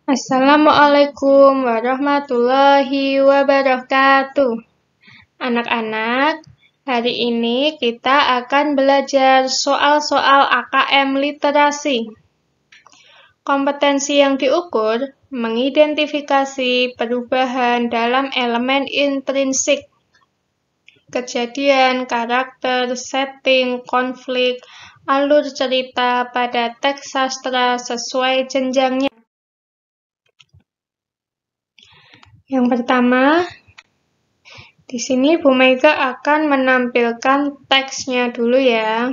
Assalamualaikum warahmatullahi wabarakatuh. Anak-anak, hari ini kita akan belajar soal-soal AKM literasi. Kompetensi yang diukur mengidentifikasi perubahan dalam elemen intrinsik, kejadian, karakter, setting, konflik, alur cerita pada teks sastra sesuai jenjangnya. Yang pertama, di sini Bu Mega akan menampilkan teksnya dulu ya.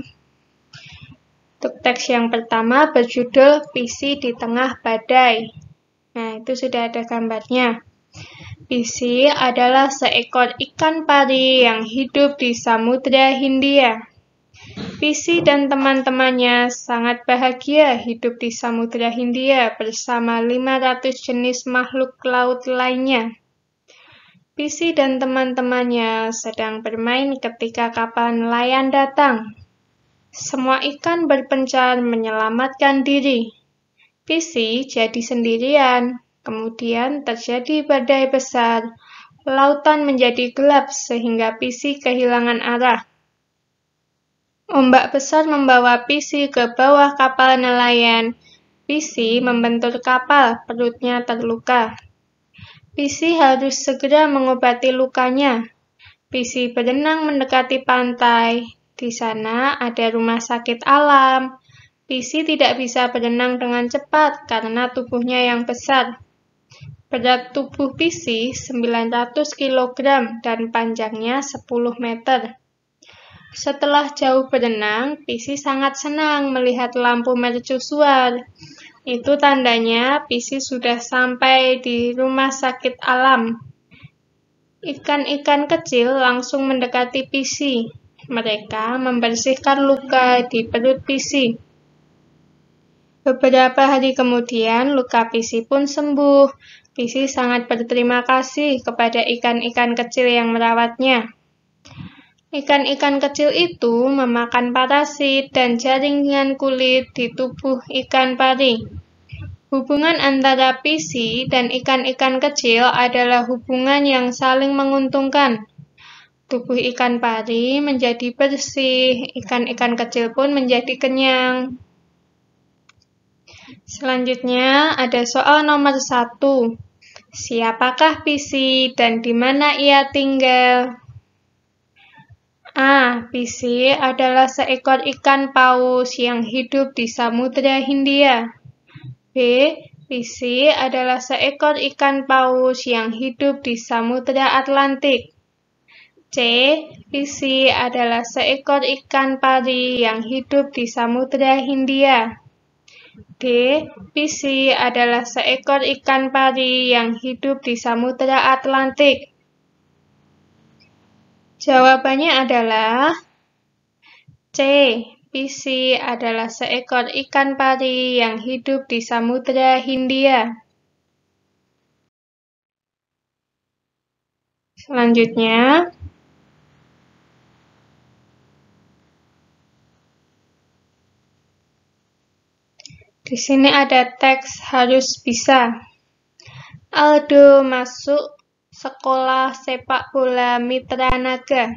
Untuk teks yang pertama berjudul Visi di Tengah Badai. Nah, itu sudah ada gambarnya. Visi adalah seekor ikan pari yang hidup di Samudra Hindia. Visi dan teman-temannya sangat bahagia hidup di Samudra Hindia bersama 500 jenis makhluk laut lainnya. Visi dan teman-temannya sedang bermain ketika kapal nelayan datang. Semua ikan berpencar menyelamatkan diri. Visi jadi sendirian, kemudian terjadi badai besar. Lautan menjadi gelap sehingga Visi kehilangan arah. Ombak besar membawa Visi ke bawah kapal nelayan. Visi membentur kapal, perutnya terluka. Visi harus segera mengobati lukanya. Visi berenang mendekati pantai. Di sana ada rumah sakit alam. Visi tidak bisa berenang dengan cepat karena tubuhnya yang besar. Berat tubuh Visi 900 kg dan panjangnya 10 meter. Setelah jauh berenang, Visi sangat senang melihat lampu mercusuar. Itu tandanya Visi sudah sampai di rumah sakit alam. Ikan-ikan kecil langsung mendekati Visi. Mereka membersihkan luka di perut Visi. Beberapa hari kemudian, luka Visi pun sembuh. Visi sangat berterima kasih kepada ikan-ikan kecil yang merawatnya. Ikan-ikan kecil itu memakan parasit dan jaringan kulit di tubuh ikan pari. Hubungan antara Visi dan ikan-ikan kecil adalah hubungan yang saling menguntungkan. Tubuh ikan pari menjadi bersih, ikan-ikan kecil pun menjadi kenyang. Selanjutnya ada soal nomor 1. Siapakah Visi dan di mana ia tinggal? A. Visi adalah seekor ikan paus yang hidup di Samudra Hindia. B. Visi adalah seekor ikan paus yang hidup di Samudra Atlantik. C. Visi adalah seekor ikan pari yang hidup di Samudra Hindia. D. Visi adalah seekor ikan pari yang hidup di Samudra Atlantik. Jawabannya adalah C. Visi adalah seekor ikan pari yang hidup di Samudra Hindia. Selanjutnya, di sini ada teks harus bisa. Aldo masuk sekolah sepak bola Mitra Naga.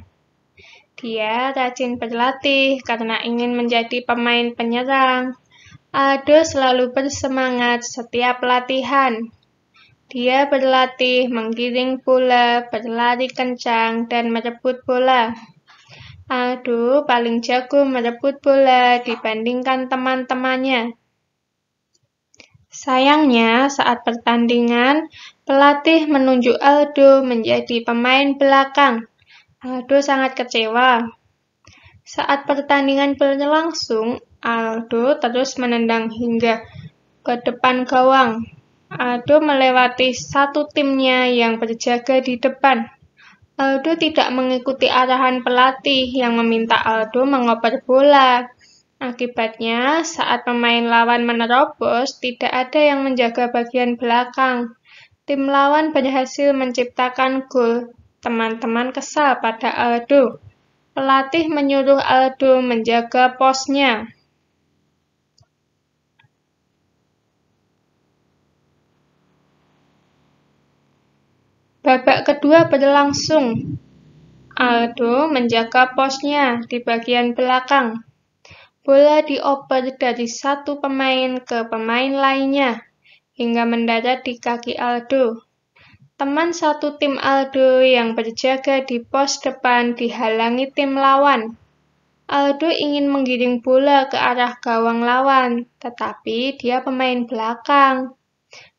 Dia rajin berlatih karena ingin menjadi pemain penyerang. Aldo selalu bersemangat setiap latihan. Dia berlatih menggiring bola, berlari kencang, dan merebut bola. Aldo paling jago merebut bola dibandingkan teman-temannya. Sayangnya, saat pertandingan, pelatih menunjuk Aldo menjadi pemain belakang. Aldo sangat kecewa. Saat pertandingan berlangsung, Aldo terus menendang hingga ke depan gawang. Aldo melewati satu timnya yang berjaga di depan. Aldo tidak mengikuti arahan pelatih yang meminta Aldo mengoper bola. Akibatnya, saat pemain lawan menerobos, tidak ada yang menjaga bagian belakang. Tim lawan berhasil menciptakan gol. Teman-teman kesal pada Aldo. Pelatih menyuruh Aldo menjaga posnya. Babak kedua berlangsung. Aldo menjaga posnya di bagian belakang. Bola dioper dari satu pemain ke pemain lainnya, hingga mendarat di kaki Aldo. Teman satu tim Aldo yang berjaga di pos depan dihalangi tim lawan. Aldo ingin menggiring bola ke arah gawang lawan, tetapi dia pemain belakang.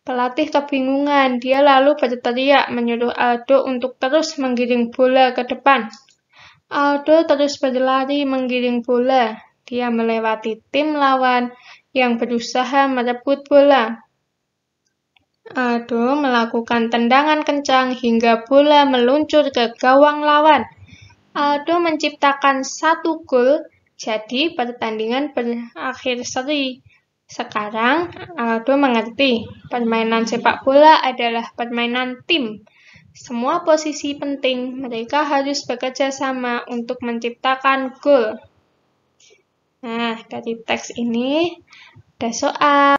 Pelatih kebingungan, dia lalu berteriak menyuruh Aldo untuk terus menggiring bola ke depan. Aldo terus berlari menggiring bola. Dia melewati tim lawan yang berusaha merebut bola. Aldo melakukan tendangan kencang hingga bola meluncur ke gawang lawan. Aldo menciptakan 1 gol, jadi pertandingan berakhir seri. Sekarang, Aldo mengerti, permainan sepak bola adalah permainan tim. Semua posisi penting, mereka harus bekerja sama untuk menciptakan gol. Nah, dari teks ini ada soal.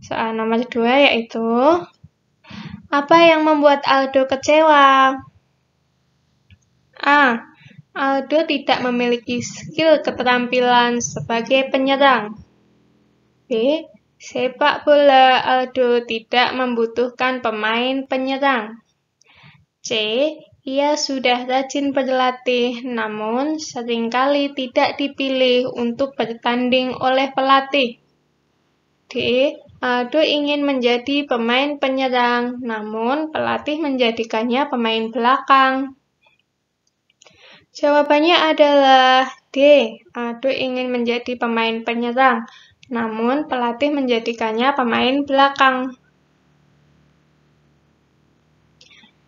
Soal nomor 2 yaitu, apa yang membuat Aldo kecewa? A. Aldo tidak memiliki skill keterampilan sebagai penyerang. B. Sepak bola Aldo tidak membutuhkan pemain penyerang. C. Ia sudah rajin berlatih, namun seringkali tidak dipilih untuk bertanding oleh pelatih. D. Aldo ingin menjadi pemain penyerang, namun pelatih menjadikannya pemain belakang. Jawabannya adalah D. Aldo ingin menjadi pemain penyerang, namun pelatih menjadikannya pemain belakang.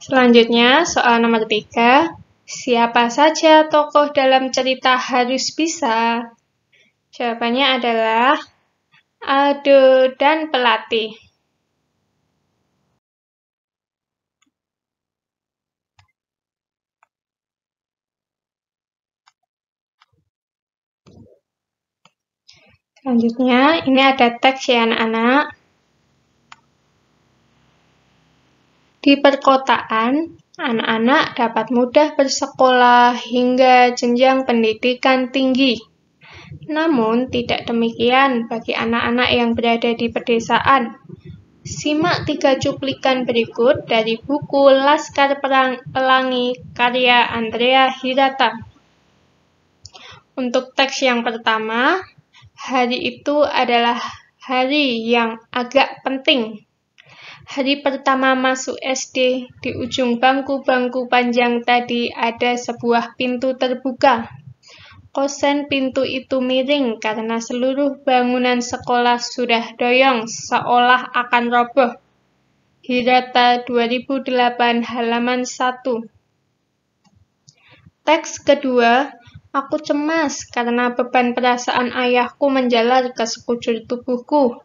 Selanjutnya, soal nomor 3. Siapa saja tokoh dalam cerita harus bisa? Jawabannya adalah Aldo dan pelatih. Selanjutnya, ini ada teks ya anak-anak. Di perkotaan, anak-anak dapat mudah bersekolah hingga jenjang pendidikan tinggi. Namun, tidak demikian bagi anak-anak yang berada di pedesaan. Simak 3 cuplikan berikut dari buku Laskar Pelangi karya Andrea Hirata. Untuk teks yang pertama, hari itu adalah hari yang agak penting. Hari pertama masuk SD, di ujung bangku-bangku panjang tadi ada sebuah pintu terbuka. Kosen pintu itu miring karena seluruh bangunan sekolah sudah doyong seolah akan roboh. Hirata 2008 halaman 1. Teks kedua, aku cemas karena beban perasaan ayahku menjalar ke sekujur tubuhku.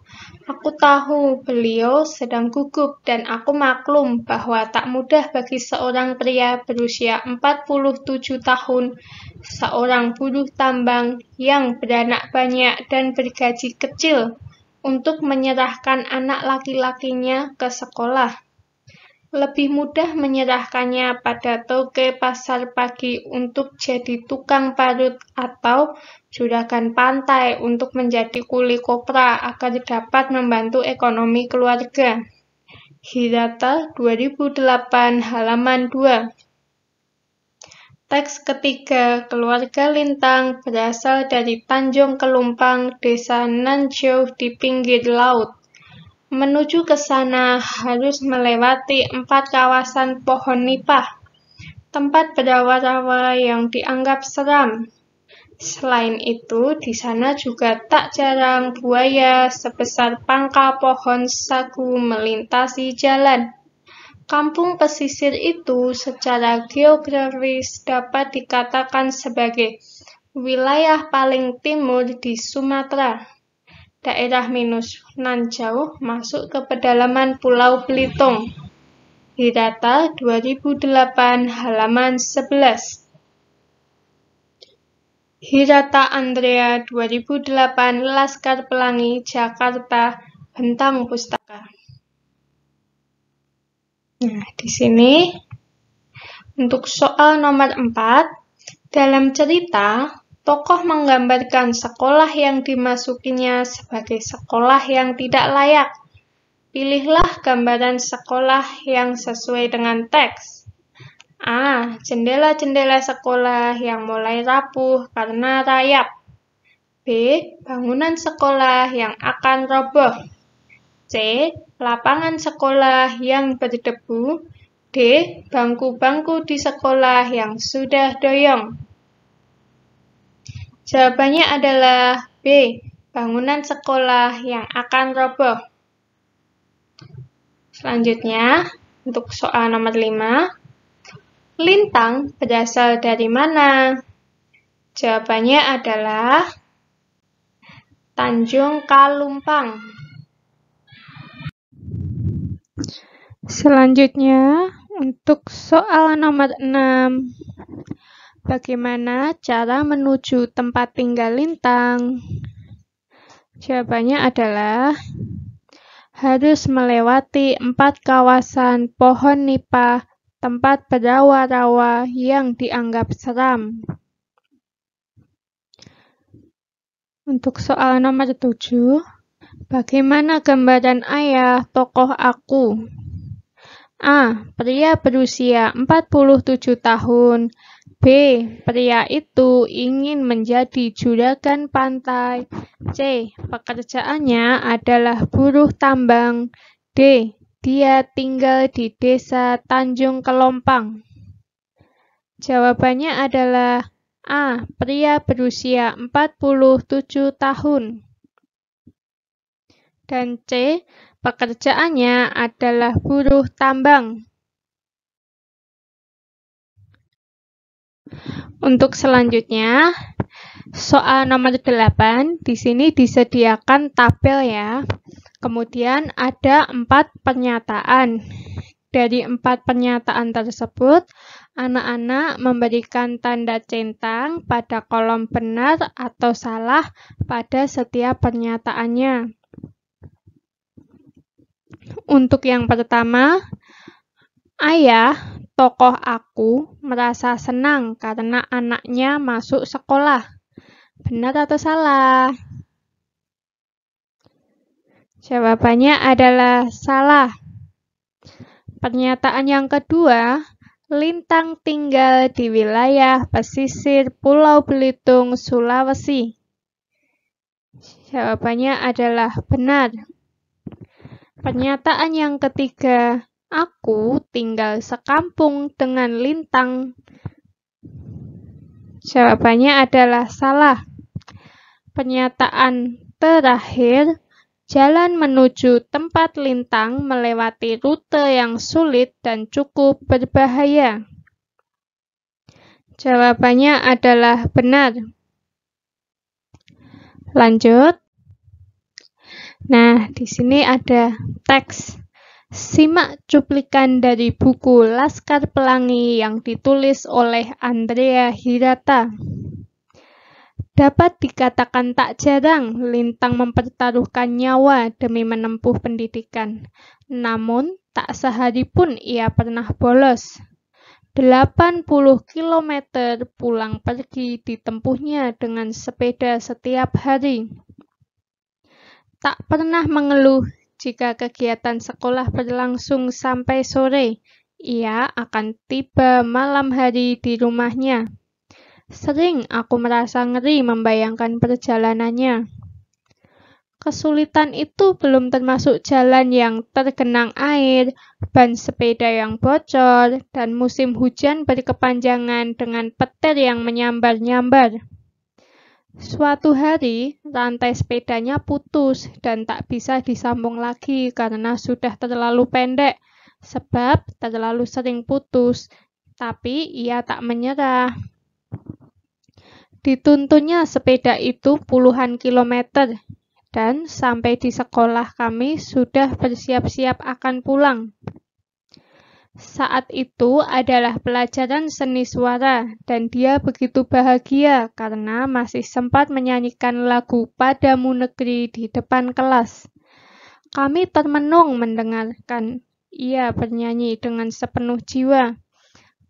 Aku tahu beliau sedang gugup dan aku maklum bahwa tak mudah bagi seorang pria berusia 47 tahun, seorang buruh tambang yang beranak banyak dan bergaji kecil, untuk menyerahkan anak laki-lakinya ke sekolah. Lebih mudah menyerahkannya pada toge pasar pagi untuk jadi tukang parut atau juragan pantai untuk menjadi kuli kopra agar dapat membantu ekonomi keluarga. Hirata 2008 halaman 2. Teks ketiga, keluarga Lintang berasal dari Tanjung Kelumpang, desa Nanjauh di pinggir laut. Menuju ke sana harus melewati 4 kawasan pohon nipah, tempat berawa-rawa yang dianggap seram. Selain itu, di sana juga tak jarang buaya sebesar pangkal pohon sagu melintasi jalan. Kampung pesisir itu secara geografis dapat dikatakan sebagai wilayah paling timur di Sumatera. Daerah Nanjauh masuk ke pedalaman Pulau Belitung. Hirata 2008 halaman 11. Hirata Andrea 2008 Laskar Pelangi, Jakarta, Bentang Pustaka. Nah, di sini untuk soal nomor 4, dalam cerita, tokoh menggambarkan sekolah yang dimasukinya sebagai sekolah yang tidak layak. Pilihlah gambaran sekolah yang sesuai dengan teks. A. Jendela-jendela sekolah yang mulai rapuh karena rayap. B. Bangunan sekolah yang akan roboh. C. Lapangan sekolah yang berdebu. D. Bangku-bangku di sekolah yang sudah doyong. Jawabannya adalah B. Bangunan sekolah yang akan roboh. Selanjutnya, untuk soal nomor 5. Lintang berasal dari mana? Jawabannya adalah Tanjung Kalumpang. Selanjutnya, untuk soal nomor 6. Bagaimana cara menuju tempat tinggal Lintang? Jawabannya adalah harus melewati 4 kawasan pohon nipah, tempat berawa-rawa yang dianggap seram. Untuk soal nomor 7, bagaimana gambaran ayah tokoh aku? A. Pria berusia 47 tahun. B. Pria itu ingin menjadi juragan pantai. C. Pekerjaannya adalah buruh tambang. D. Dia tinggal di desa Tanjung Kelompang. Jawabannya adalah A. Pria berusia 47 tahun. Dan C. Pekerjaannya adalah buruh tambang. Untuk selanjutnya, soal nomor 8, di sini disediakan tabel ya. Kemudian ada 4 pernyataan. Dari 4 pernyataan tersebut, anak-anak memberikan tanda centang pada kolom benar atau salah pada setiap pernyataannya. Untuk yang pertama, ayah, tokoh aku, merasa senang karena anaknya masuk sekolah. Benar atau salah? Jawabannya adalah salah. Pernyataan yang kedua, Lintang tinggal di wilayah pesisir Pulau Belitung, Sulawesi. Jawabannya adalah benar. Pernyataan yang ketiga, aku tinggal sekampung dengan Lintang. Jawabannya adalah salah. Pernyataan terakhir, jalan menuju tempat Lintang melewati rute yang sulit dan cukup berbahaya. Jawabannya adalah benar. Lanjut. Nah, di sini ada teks. Simak cuplikan dari buku Laskar Pelangi yang ditulis oleh Andrea Hirata. Dapat dikatakan tak jarang Lintang mempertaruhkan nyawa demi menempuh pendidikan. Namun, tak sehari pun ia pernah bolos. 80 km pulang pergi ditempuhnya dengan sepeda setiap hari. Tak pernah mengeluh jika kegiatan sekolah berlangsung sampai sore. Ia akan tiba malam hari di rumahnya. Sering aku merasa ngeri membayangkan perjalanannya. Kesulitan itu belum termasuk jalan yang tergenang air, ban sepeda yang bocor, dan musim hujan berkepanjangan dengan petir yang menyambar-nyambar. Suatu hari, rantai sepedanya putus dan tak bisa disambung lagi karena sudah terlalu pendek, sebab terlalu sering putus. Tapi ia tak menyerah. Dituntunnya sepeda itu puluhan kilometer, dan sampai di sekolah kami sudah bersiap-siap akan pulang. Saat itu adalah pelajaran seni suara, dan dia begitu bahagia karena masih sempat menyanyikan lagu Padamu Negeri di depan kelas. Kami termenung mendengarkan Ia bernyanyi dengan sepenuh jiwa.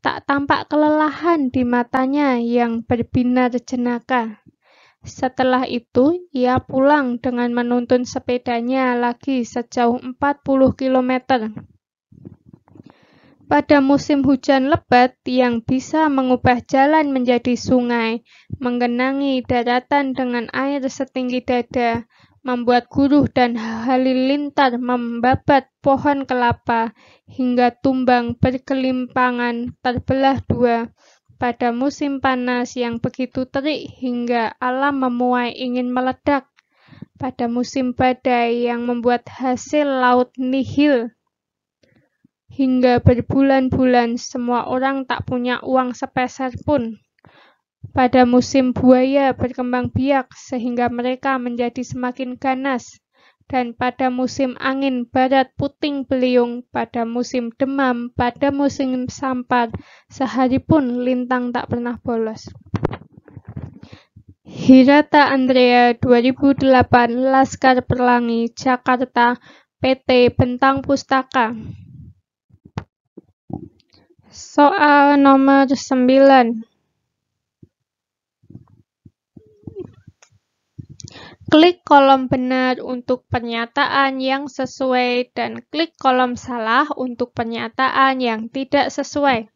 Tak tampak kelelahan di matanya yang berbinar jenaka. Setelah itu, ia pulang dengan menuntun sepedanya lagi sejauh 40 km. Pada musim hujan lebat yang bisa mengubah jalan menjadi sungai, menggenangi daratan dengan air setinggi dada, membuat guruh dan halilintar membabat pohon kelapa, hingga tumbang berkelimpangan terbelah dua. Pada musim panas yang begitu terik hingga alam memuai ingin meledak. Pada musim badai yang membuat hasil laut nihil. Hingga berbulan-bulan semua orang tak punya uang sepeser pun. Pada musim buaya berkembang biak sehingga mereka menjadi semakin ganas. Dan pada musim angin barat puting beliung, pada musim demam, pada musim sampar, sehari pun lintang tak pernah bolos. Hirata Andrea 2008 Laskar Pelangi Jakarta PT Bentang Pustaka. Soal nomor 9. Klik kolom benar untuk pernyataan yang sesuai dan klik kolom salah untuk pernyataan yang tidak sesuai.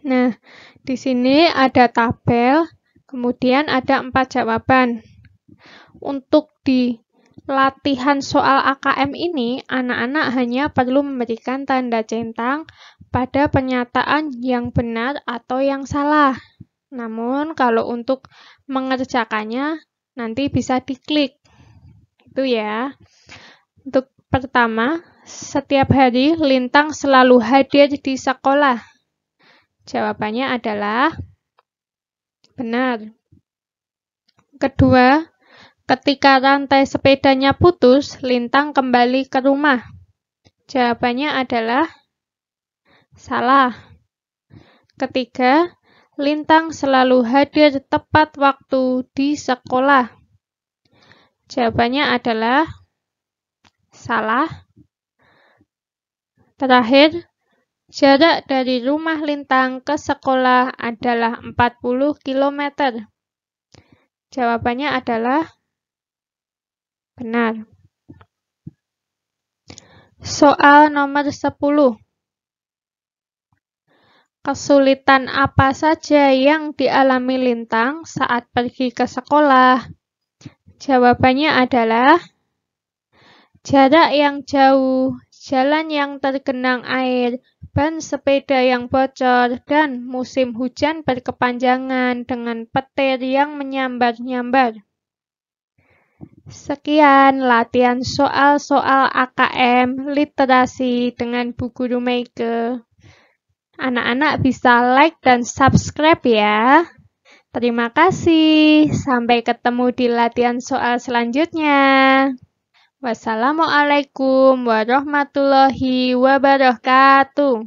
Nah, di sini ada tabel, kemudian ada 4 jawaban. Untuk di latihan soal AKM ini, anak-anak hanya perlu memberikan tanda centang pada pernyataan yang benar atau yang salah. Namun, kalau untuk mengerjakannya, nanti bisa diklik. Itu ya. Untuk pertama, setiap hari Lintang selalu hadir di sekolah. Jawabannya adalah benar. Kedua, ketika rantai sepedanya putus, Lintang kembali ke rumah. Jawabannya adalah salah. Ketiga, Lintang selalu hadir tepat waktu di sekolah. Jawabannya adalah salah. Terakhir, jarak dari rumah Lintang ke sekolah adalah 40 km. Jawabannya adalah benar. Soal nomor 10. Kesulitan apa saja yang dialami Lintang saat pergi ke sekolah? Jawabannya adalah jarak yang jauh, jalan yang tergenang air, ban sepeda yang bocor, dan musim hujan berkepanjangan dengan petir yang menyambar-nyambar. Sekian latihan soal-soal AKM literasi dengan Bu Guru Meike. Anak-anak bisa like dan subscribe ya. Terima kasih. Sampai ketemu di latihan soal selanjutnya. Wassalamualaikum warahmatullahi wabarakatuh.